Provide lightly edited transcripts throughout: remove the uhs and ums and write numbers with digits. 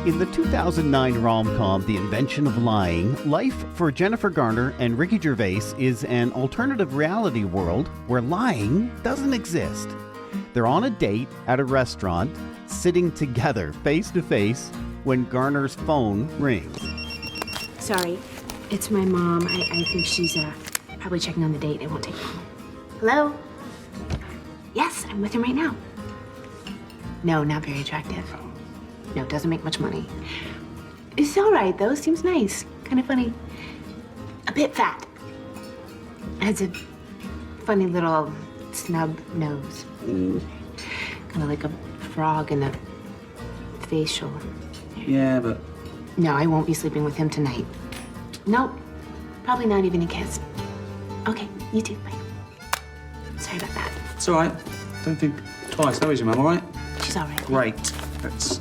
In the 2009 rom-com The Invention of Lying, life for Jennifer Garner and Ricky Gervais is an alternative reality world where lying doesn't exist. They're on a date at a restaurant, sitting together face to face when Garner's phone rings. Sorry, it's my mom. I think she's probably checking on the date. It won't take long. Hello? Yes, I'm with him right now. No, not very attractive. No, doesn't make much money. It's all right, though. Seems nice. Kind of funny. A bit fat. Has a funny little snub nose. Kind of like a frog in a facial. Yeah, but... No, I won't be sleeping with him tonight. Nope. Probably not even a kiss. Okay, you too. Bye. Sorry about that. It's all right. Don't think twice. How is your mum, all right? She's all right. Great. That's...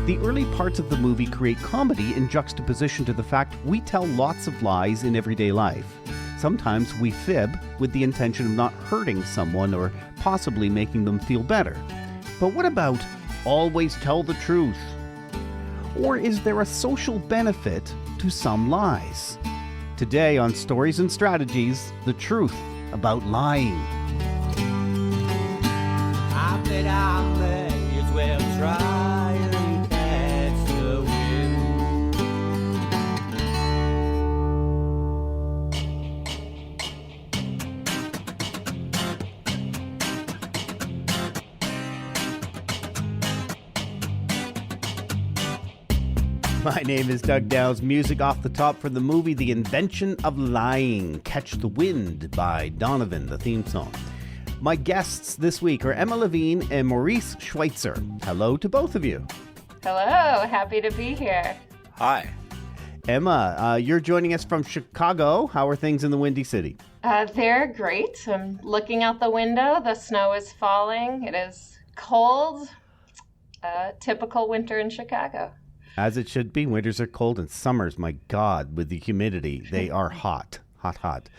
The early parts of the movie create comedy in juxtaposition to the fact we tell lots of lies in everyday life. Sometimes we fib with the intention of not hurting someone or possibly making them feel better. But what about always tell the truth? Or is there a social benefit to some lies? Today on Stories and Strategies, the truth about lying. I bet I may as well try and catch the wind. My name is Doug Dow's music off the top from the movie The Invention of Lying, Catch the Wind by Donovan, the theme song. My guests this week are Emma Levine and Maurice Schweitzer. Hello to both of you. Hello, happy to be here. Hi. Emma, you're joining us from Chicago. How are things in the Windy City? They're great. I'm looking out the window. The snow is falling. It is cold. Typical winter in Chicago. As it should be. Winters are cold and summers, my God, with the humidity, they are hot. Hot.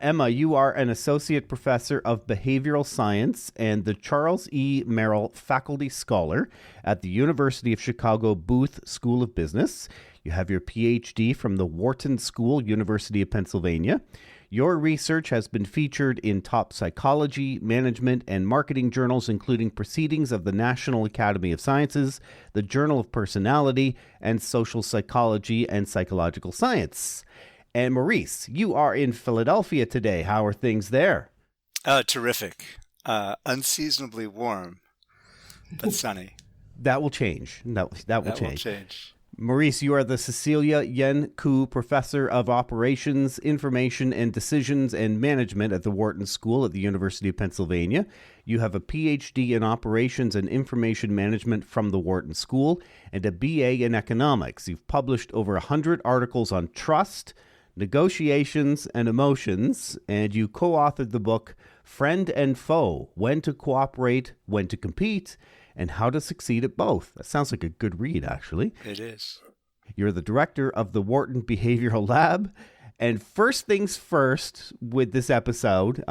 Emma, you are an associate professor of behavioral science and the Charles E. Merrill Faculty Scholar at the University of Chicago Booth School of Business. You have your PhD from the Wharton School, University of Pennsylvania. Your research has been featured in top psychology, management, and marketing journals, including Proceedings of the National Academy of Sciences, the Journal of Personality, and Social Psychology and Psychological Science. And Maurice, you are in Philadelphia today. How are things there? Terrific. Unseasonably warm, but sunny. That will change. That will change. Maurice, you are the Cecilia Yen Koo Professor of Operations, Information and Decisions and Management at the Wharton School at the University of Pennsylvania. You have a PhD in Operations and Information Management from the Wharton School and a BA in Economics. You've published over 100 articles on trust, negotiations, and emotions, and you co-authored the book Friend and Foe, When to Cooperate, When to Compete, and How to Succeed at Both. That sounds like a good read, actually. It is. You're the director of the Wharton Behavioral Lab. And first things first with this episode,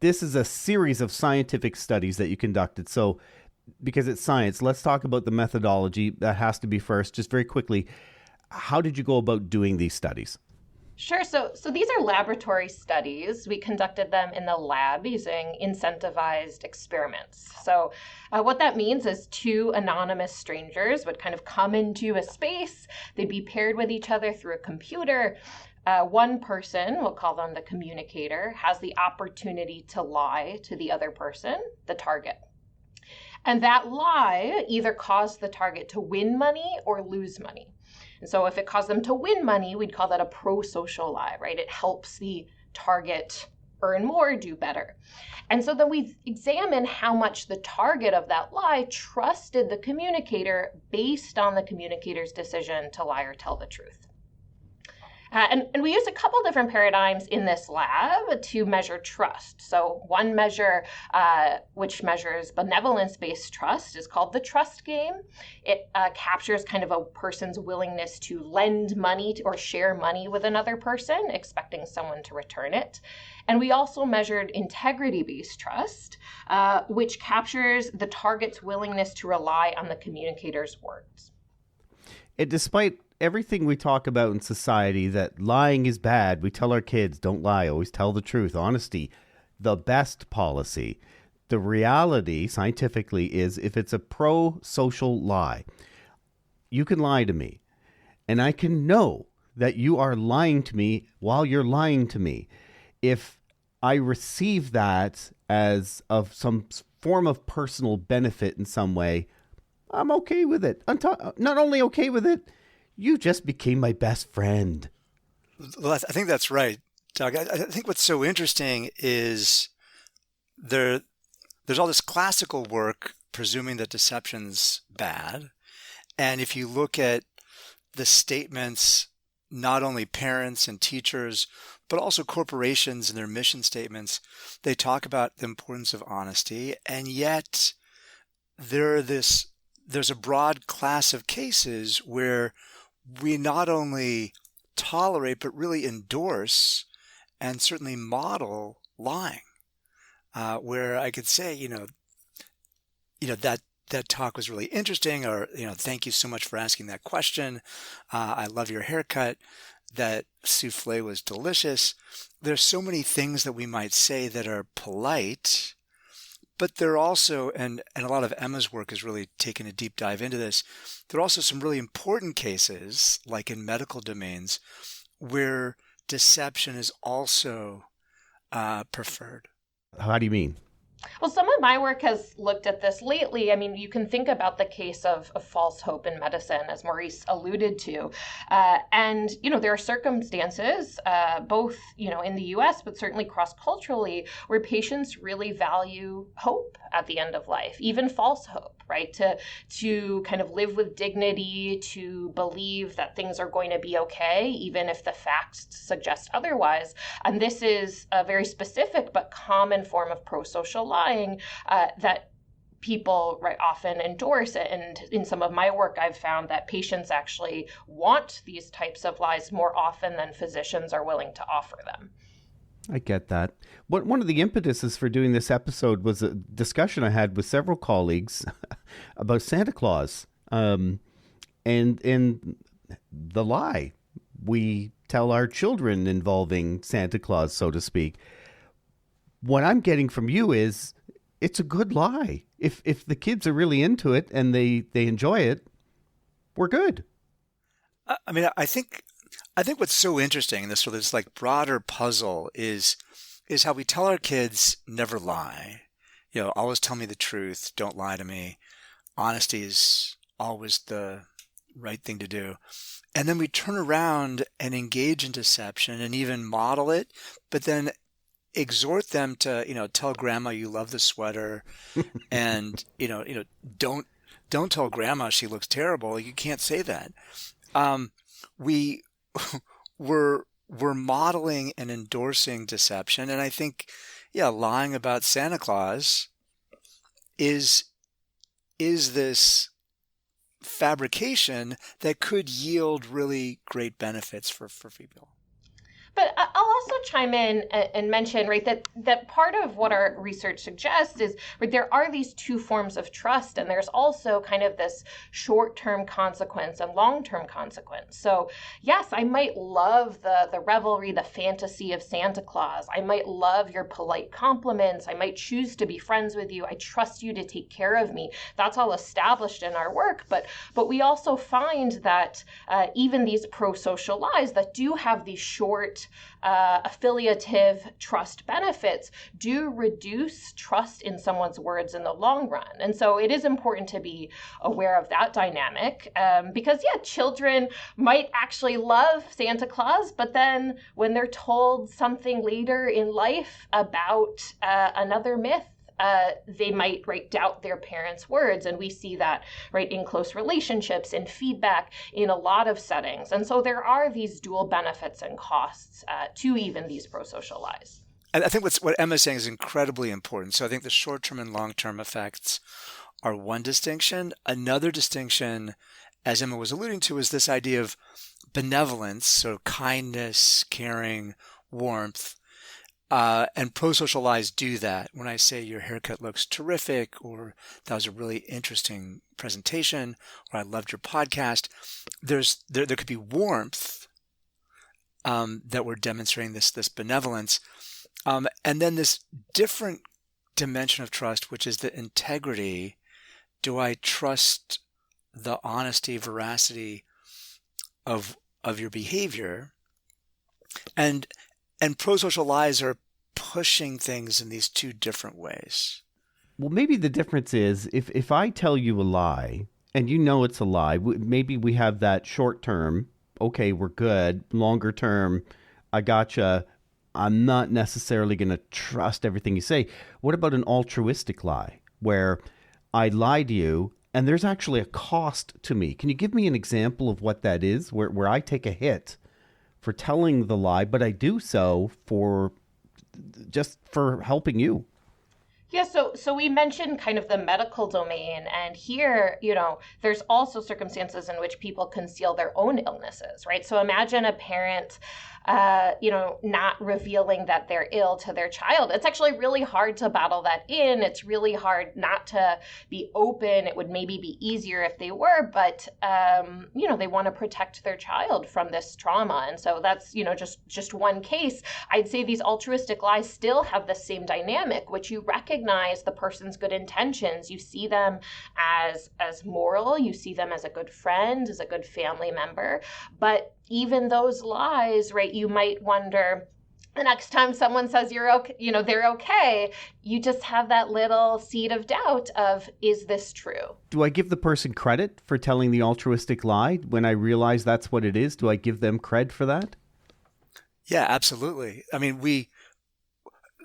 this is a series of scientific studies that you conducted. So because it's science, let's talk about the methodology. That has to be first. Just very quickly, how did you go about doing these studies? Sure. So these are laboratory studies. We conducted them in the lab using incentivized experiments. So what that means is two anonymous strangers would kind of come into a space. They'd be paired with each other through a computer. One person, we'll call them the communicator, has the opportunity to lie to the other person, the target. And that lie either caused the target to win money or lose money. And so if it caused them to win money, we'd call that a pro-social lie, right? It helps the target earn more, do better. And so then we examine how much the target of that lie trusted the communicator based on the communicator's decision to lie or tell the truth. And we use a couple different paradigms in this lab to measure trust. So one measure, which measures benevolence-based trust, is called the trust game. It captures kind of a person's willingness to lend money or share money with another person, expecting someone to return it. And we also measured integrity-based trust, which captures the target's willingness to rely on the communicator's words. And despite everything we talk about in society, that lying is bad, we tell our kids, don't lie, always tell the truth, honesty, the best policy. The reality, scientifically, is if it's a pro-social lie, you can lie to me, and I can know that you are lying to me while you're lying to me. If I receive that as of some form of personal benefit in some way, I'm okay with it. I'm not only okay with it, you just became my best friend. Well, I think that's right, Doug. I think what's so interesting is there's all this classical work presuming that deception's bad. And if you look at the statements, not only parents and teachers, but also corporations and their mission statements, they talk about the importance of honesty. And yet there's a broad class of cases where we not only tolerate, but really endorse and certainly model lying, where I could say, that talk was really interesting, or, thank you so much for asking that question. I love your haircut. That souffle was delicious. There's so many things that we might say that are polite, but there are also, and a lot of Emma's work has really taken a deep dive into this, there are also some really important cases, like in medical domains, where deception is also preferred. How do you mean? Well, some of my work has looked at this lately. I mean, you can think about the case of false hope in medicine, as Maurice alluded to. And there are circumstances, both, in the US, but certainly cross-culturally, where patients really value hope at the end of life, even false hope, right? To kind of live with dignity, to believe that things are going to be okay, even if the facts suggest otherwise. And this is a very specific but common form of pro-social lying that people often endorse it. And in some of my work, I've found that patients actually want these types of lies more often than physicians are willing to offer them. I get that. One of the impetuses for doing this episode was a discussion I had with several colleagues about Santa Claus and the lie we tell our children involving Santa Claus, so to speak. What I'm getting from you is it's a good lie. If the kids are really into it and they enjoy it, we're good. I mean, I think what's so interesting in this sort of this like broader puzzle is how we tell our kids never lie. Always tell me the truth. Don't lie to me. Honesty is always the right thing to do. And then we turn around and engage in deception and even model it, but then exhort them to, tell grandma you love the sweater and, don't tell grandma she looks terrible. You can't say that. We're modeling and endorsing deception. And I think, lying about Santa Claus is this fabrication that could yield really great benefits for people. But I'll also chime in and mention, that part of what our research suggests is there are these two forms of trust, and there's also kind of this short-term consequence and long-term consequence. So yes, I might love the revelry, the fantasy of Santa Claus. I might love your polite compliments. I might choose to be friends with you. I trust you to take care of me. That's all established in our work. But we also find that even these pro-social lies that do have these short affiliative trust benefits do reduce trust in someone's words in the long run. And so it is important to be aware of that dynamic because, children might actually love Santa Claus, but then when they're told something later in life about another myth they might doubt their parents' words. And we see that in close relationships, in feedback, in a lot of settings. And so there are these dual benefits and costs to even these pro-social lies. I think what Emma's saying is incredibly important. So I think the short-term and long-term effects are one distinction. Another distinction, as Emma was alluding to, is this idea of benevolence, so kindness, caring, warmth. And pro-social lies do that. When I say your haircut looks terrific, or that was a really interesting presentation, or I loved your podcast, there could be warmth that we're demonstrating this benevolence. And then this different dimension of trust, which is the integrity. Do I trust the honesty, veracity of your behavior? And pro-social lies are pushing things in these two different ways. Well, maybe the difference is if I tell you a lie and you know it's a lie, maybe we have that short term, okay, we're good. Longer term, I gotcha. I'm not necessarily going to trust everything you say. What about an altruistic lie where I lie to you and there's actually a cost to me? Can you give me an example of what that is, where I take a hit for telling the lie, but I do so for helping you? Yeah, so we mentioned kind of the medical domain, and here, there's also circumstances in which people conceal their own illnesses, right? So imagine a parent, not revealing that they're ill to their child. It's actually really hard to bottle that in. It's really hard not to be open. It would maybe be easier if they were, but, they want to protect their child from this trauma. And so that's, just one case. I'd say these altruistic lies still have the same dynamic, which you recognize the person's good intentions. You see them as moral. You see them as a good friend, as a good family member. But even those lies, you might wonder, the next time someone says you're okay, they're okay, you just have that little seed of doubt of, is this true? Do I give the person credit for telling the altruistic lie when I realize that's what it is? Do I give them cred for that? Yeah, absolutely. I mean,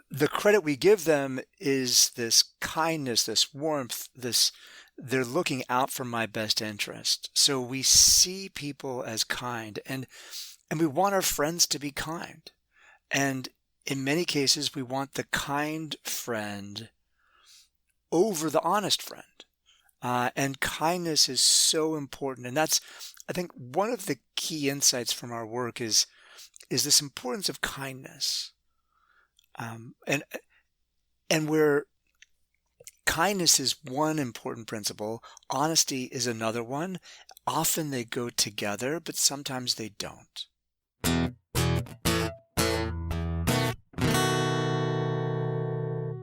the credit we give them is this kindness, this warmth, they're looking out for my best interest. So we see people as kind, and we want our friends to be kind. And in many cases, we want the kind friend over the honest friend. And kindness is so important. And that's, I think, one of the key insights from our work is this importance of kindness. And where kindness is one important principle, honesty is another one. Often they go together, but sometimes they don't.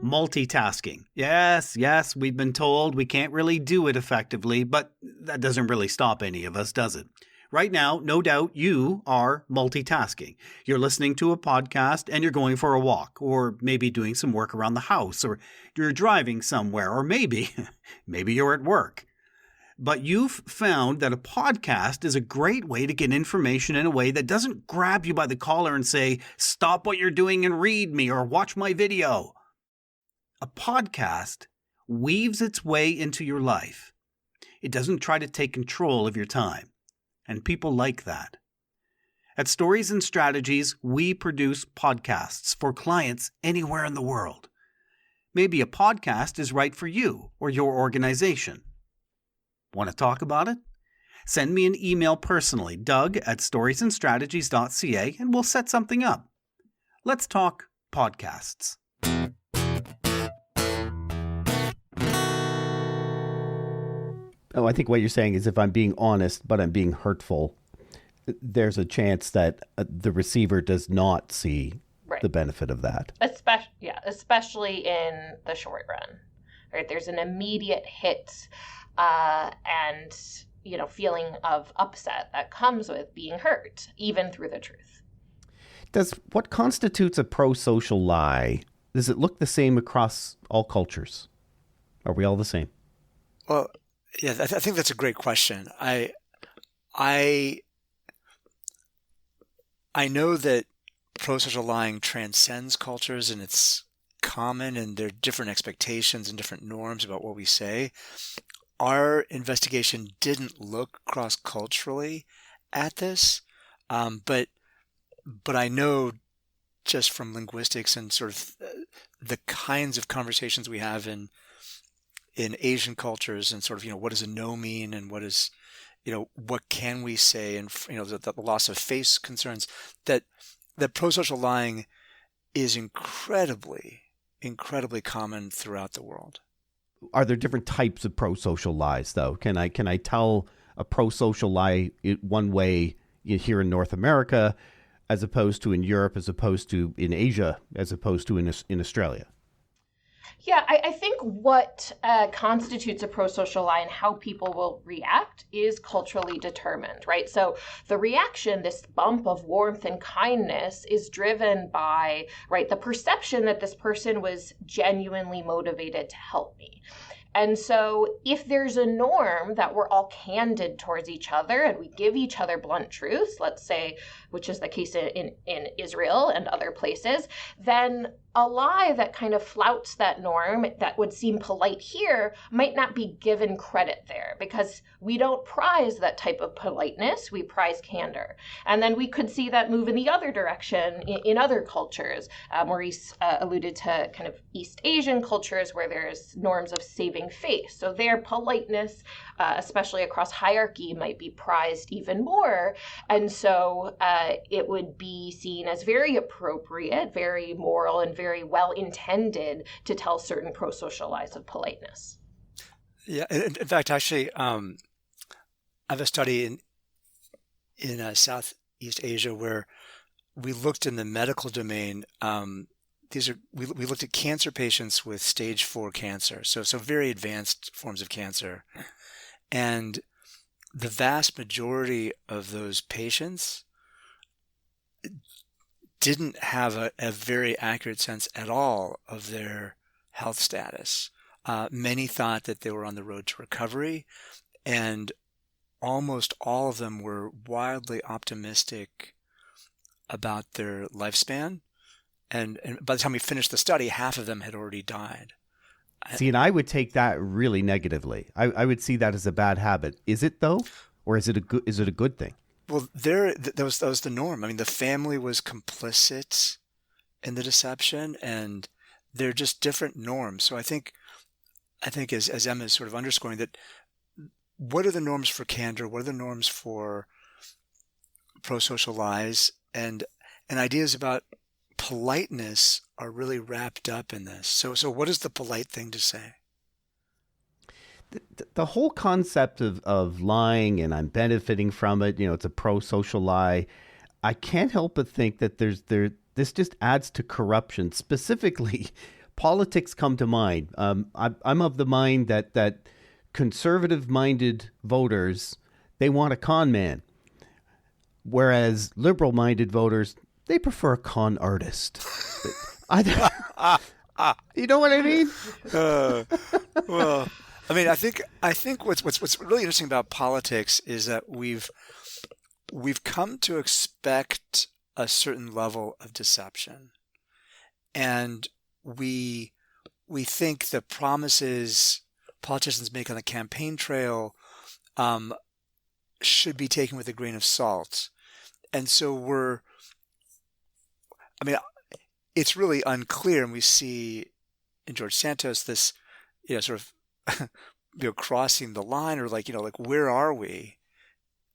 Multitasking. Yes, we've been told we can't really do it effectively, but that doesn't really stop any of us, does it? Right now, no doubt you are multitasking. You're listening to a podcast and you're going for a walk, or maybe doing some work around the house, or you're driving somewhere, or maybe you're at work. But you've found that a podcast is a great way to get information in a way that doesn't grab you by the collar and say, stop what you're doing and read me, or watch my video. A podcast weaves its way into your life. It doesn't try to take control of your time. And people like that. At Stories and Strategies, we produce podcasts for clients anywhere in the world. Maybe a podcast is right for you or your organization. Want to talk about it? Send me an email personally, doug@storiesandstrategies.ca, and we'll set something up. Let's talk podcasts. Oh, I think what you're saying is if I'm being honest, but I'm being hurtful, there's a chance that the receiver does not see the benefit of that. Especially in the short run, right? There's an immediate hit and, feeling of upset that comes with being hurt, even through the truth. What constitutes a pro-social lie? Does it look the same across all cultures? Are we all the same? Well, yeah, I think that's a great question. I know that pro-social lying transcends cultures, and it's common and there are different expectations and different norms about what we say. Our investigation didn't look cross-culturally at this, but I know just from linguistics and sort of the kinds of conversations we have in Asian cultures and sort of, what does a no mean and what is, what can we say, and, the loss of face concerns, that prosocial lying is incredibly, incredibly common throughout the world. Are there different types of prosocial lies, though? Can I tell a prosocial lie one way here in North America, as opposed to in Europe, as opposed to in Asia, as opposed to in Australia? Yeah, I think what constitutes a prosocial lie and how people will react is culturally determined, right? So the reaction, this bump of warmth and kindness, is driven by, right, the perception that this person was genuinely motivated to help me. And so if there's a norm that we're all candid towards each other and we give each other blunt truths, let's say, which is the case in Israel and other places, then a lie that kind of flouts that norm that would seem polite here might not be given credit there, because we don't prize that type of politeness, we prize candor. And then we could see that move in the other direction in other cultures. Maurice alluded to kind of East Asian cultures where there's norms of saving face. So their politeness, especially across hierarchy, might be prized even more. And so it would be seen as very appropriate, very moral, and very well-intended to tell certain prosocial lies of politeness. Yeah, in fact, actually, I have a study in Southeast Asia where we looked in the medical domain. We looked at cancer patients with stage 4 cancer, so very advanced forms of cancer, and the vast majority of those patients didn't have a very accurate sense at all of their health status. Many thought that they were on the road to recovery, and almost all of them were wildly optimistic about their lifespan. And by the time we finished the study, half of them had already died. See, and I would take that really negatively. I would see that as a bad habit. Is it, though? Or is it a good thing? Well, that was the norm. I mean, the family was complicit in the deception, and they're just different norms. So I think as Emma is sort of underscoring, that what are the norms for candor? What are the norms for prosocial lies? And ideas about politeness are really wrapped up in this. So what is the polite thing to say? The whole concept of lying, and I'm benefiting from it, it's a pro-social lie. I can't help but think that this just adds to corruption. Specifically, politics come to mind. I'm of the mind that conservative-minded voters, they want a con man, whereas liberal-minded voters, they prefer a con artist. You know what I mean? Well, I mean, I think what's really interesting about politics is that we've come to expect a certain level of deception, and we think the promises politicians make on the campaign trail should be taken with a grain of salt, and so it's really unclear, and we see in George Santos this, sort of, crossing the line, or like where are we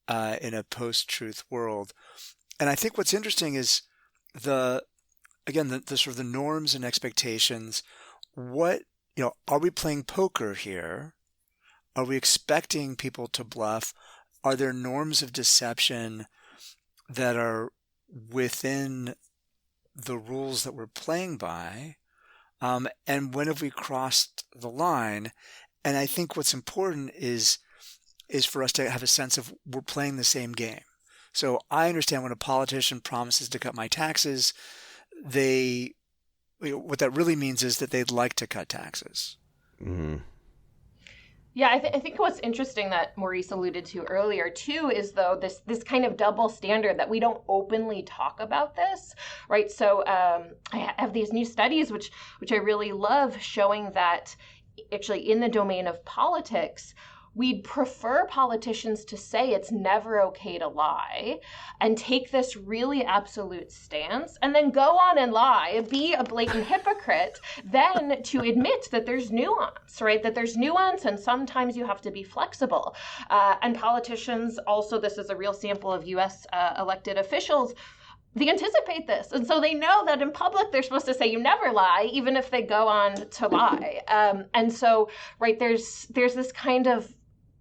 in a post-truth world? And I think what's interesting is the sort of the norms and expectations. What, are we playing poker here? Are we expecting people to bluff? Are there norms of deception that are within the rules that we're playing by? And when have we crossed the line? And I think what's important is for us to have a sense of we're playing the same game. So I understand when a politician promises to cut my taxes, what that really means is that they'd like to cut taxes. Mm-hmm. Yeah, I think what's interesting that Maurice alluded to earlier too is though this kind of double standard that we don't openly talk about this, right? So I have these new studies which I really love showing that actually in the domain of politics, we'd prefer politicians to say it's never okay to lie and take this really absolute stance and then go on and lie, be a blatant hypocrite, then to admit that there's nuance, right? That there's nuance and sometimes you have to be flexible. And politicians also, this is a real sample of US elected officials, they anticipate this. And so they know that in public, they're supposed to say you never lie, even if they go on to lie. And so, right, there's this kind of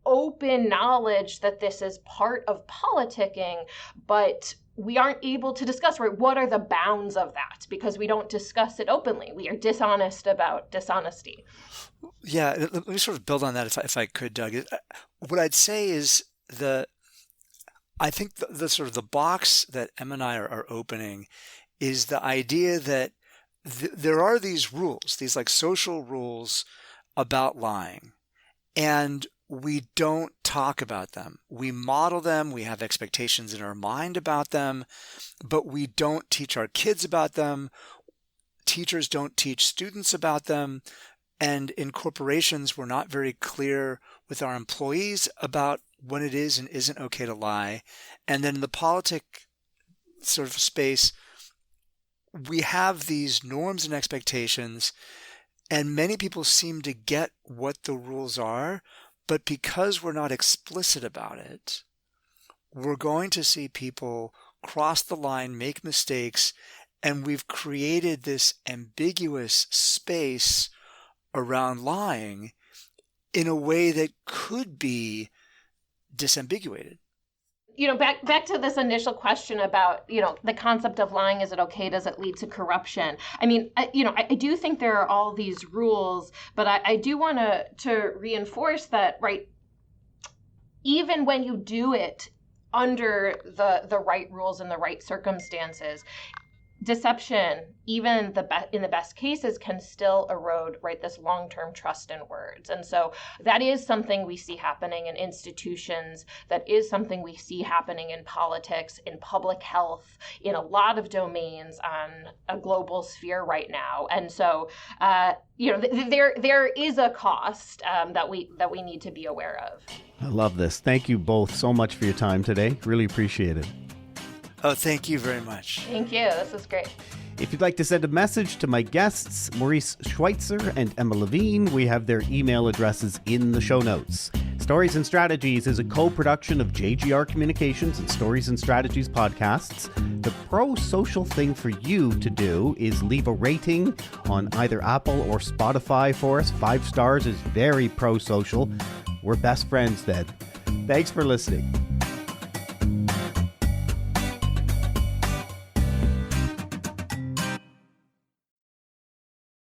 open knowledge that this is part of politicking, but we aren't able to discuss, right, what are the bounds of that? Because we don't discuss it openly. We are dishonest about dishonesty. Yeah, let me sort of build on that if I could, Doug. What I'd say is I think the sort of the box that Emma and I are opening is the idea that there are these rules, these like social rules about lying, and we don't talk about them. We model them. We have expectations in our mind about them, but we don't teach our kids about them. Teachers don't teach students about them. And in corporations, we're not very clear with our employees about when it is and isn't okay to lie. And then in the politic sort of space, we have these norms and expectations, and many people seem to get what the rules are, but because we're not explicit about it, we're going to see people cross the line, make mistakes, and we've created this ambiguous space around lying in a way that could be disambiguated. You know, back to this initial question about, you know, the concept of lying, is it okay? Does it lead to corruption? I mean, I do think there are all these rules, but I do want to reinforce that, right, even when you do it under the right rules and the right circumstances, deception, even in the best cases, can still erode, right, this long-term trust in words. And so that is something we see happening in institutions. That is something we see happening in politics, in public health, in a lot of domains on a global sphere right now. And so, there is a cost that we need to be aware of. I love this. Thank you both so much for your time today. Really appreciate it. Oh, thank you very much. Thank you. This is great. If you'd like to send a message to my guests, Maurice Schweitzer and Emma Levine, we have their email addresses in the show notes. Stories and Strategies is a co-production of JGR Communications and Stories and Strategies podcasts. The pro-social thing for you to do is leave a rating on either Apple or Spotify for us. 5 stars is very pro-social. We're best friends then. Thanks for listening.